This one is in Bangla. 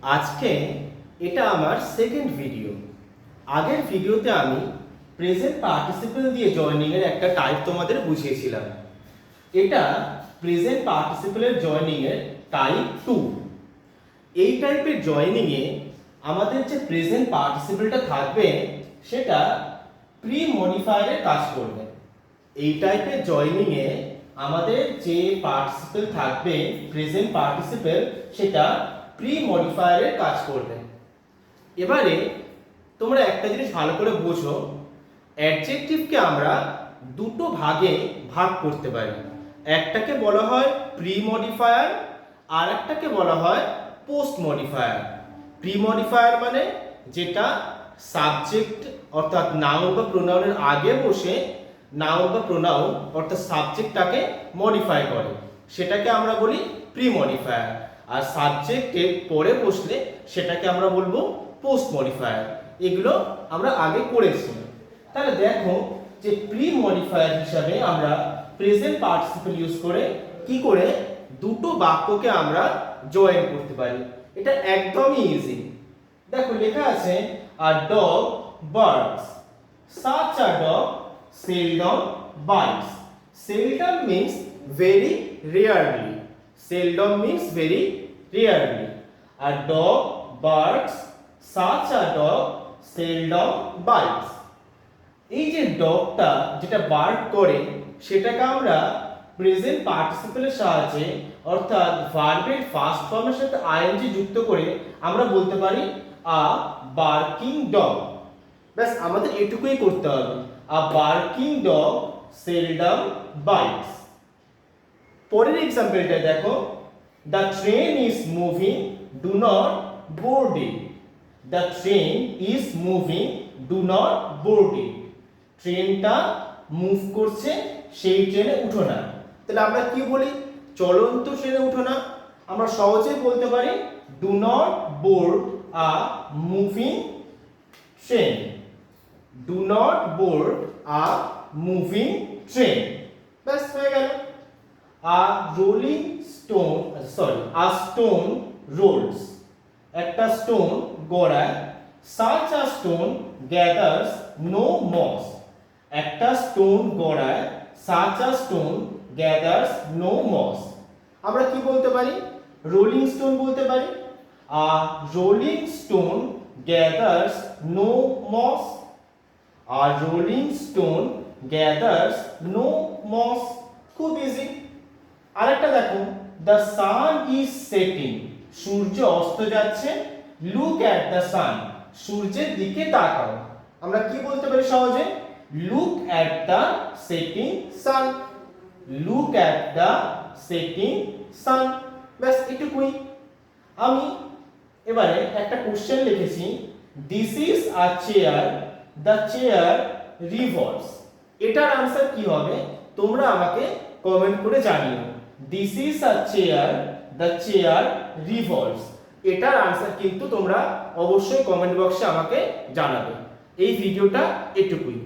আজকে এটা আমার সেকেন্ড ভিডিও। আগের ভিডিওতে আমি প্রেজেন্ট পার্টিসিপল দিয়ে জয়েনিং এর একটা টাইপ তোমাদের বুঝিয়েছিলাম। এটা প্রেজেন্ট পার্টিসিপলের জয়েনিং এর টাইপ 2। এই টাইপের জয়েনিং এ আমাদের যে প্রেজেন্ট পার্টিসিপলটা থাকবে সেটা প্রি মডিফায়ারের কাজ করবে। এই টাইপের জয়েনিং এ আমাদের যে পার্টিসিপল থাকবে প্রেজেন্ট পার্টিসিপল সেটা প্রি মডিফায়ারের কাজ করবে। এবারে তোমরা একটা জিনিস ভালো করে বোঝো, অ্যাডজেক্টিভকে আমরা দুটো ভাগে ভাগ করতে পারি। একটাকে বলা হয় প্রি মডিফায়ার আর একটাকে বলা হয় পোস্ট মডিফায়ার। প্রি মডিফায়ার মানে যেটা সাবজেক্ট অর্থাৎ নাউন বা প্রোনাউনের আগে বসে নাউন বা প্রোনাউন অর্থাৎ সাবজেক্টটাকে মডিফাই করে, সেটাকে আমরা বলি প্রি মডিফায়ার। আর সাবজেক্টের পরে বসলে সেটাকে আমরা বলবো পোস্ট মডিফায়ার। এগুলো আমরা আগে করেছি। তাহলে দেখো যে প্রি মডিফায়ার হিসাবে আমরা প্রেজেন্ট পার্টিসিপল ইউজ করে কি করে দুটো বাক্যকে আমরা জয়েন করতে পারি। এটা একদমই ইজি। দেখো লেখা আছে a dog barks, such a dog seldom bites. Seldom means very rarely. Seldom means very rarely. A dog barks, such a dog seldom bites. এই যে ডগটা যেটা বার্ক করে সেটাকে আমরা প্রেজেন্ট পার্টিসিপলের সাহায্যে অর্থাৎ ভার্বের ফার্স্ট ফর্মের সাথে আইএনজি যুক্ত করে আমরা বলতে পারি আ বার্কিং ডগ। ব্যাস আমাদের এটুকুই করতে হবে, a barking dog seldom bites. পরের এক্সাম্পলটা দেখো, the train is moving, do not board it. The train is moving, do not board it. ট্রেনটা মুভ করছে, সেই ট্রেনে উঠো না। তাহলে আমরা কি বলি? চলন্ত ট্রেনে উঠো না। আমরা সহজেই বলতে পারি do not board a moving train. Do not board a moving train. ব্যাস হয়ে গেল। A rolling stone, a stone rolls. একটা স্টোন গড়ায়। such a stone gathers no moss. একটা স্টোন গড়ায়, such a stone gathers no moss. আমরা কি বলতে পারি? রোলিং স্টোন বলতে পারি। A rolling stone gathers no moss. A rolling stone gathers no moss. খুব ইজি। আরেকটা দেখো, the sun is setting. সূর্য অস্ত যাচ্ছে। look at the sun. সূর্যের দিকে তাকাও। আমরা কি বলতে পারি সহজে? look at the setting sun. look at the setting sun. ব্যাস এটুকুই। আমি এবারে একটা কোশ্চেন লিখেছি, this is a chair, the chair revolves. এটার आंसर কি হবে তোমরা আমাকে কমেন্ট করে জানিও। this is a chair, the chair revolves. এটার आंसर কিন্তু তোমরা অবশ্যই কমেন্ট বক্সে আমাকে জানাবে। এই ভিডিওটা এটুকুই।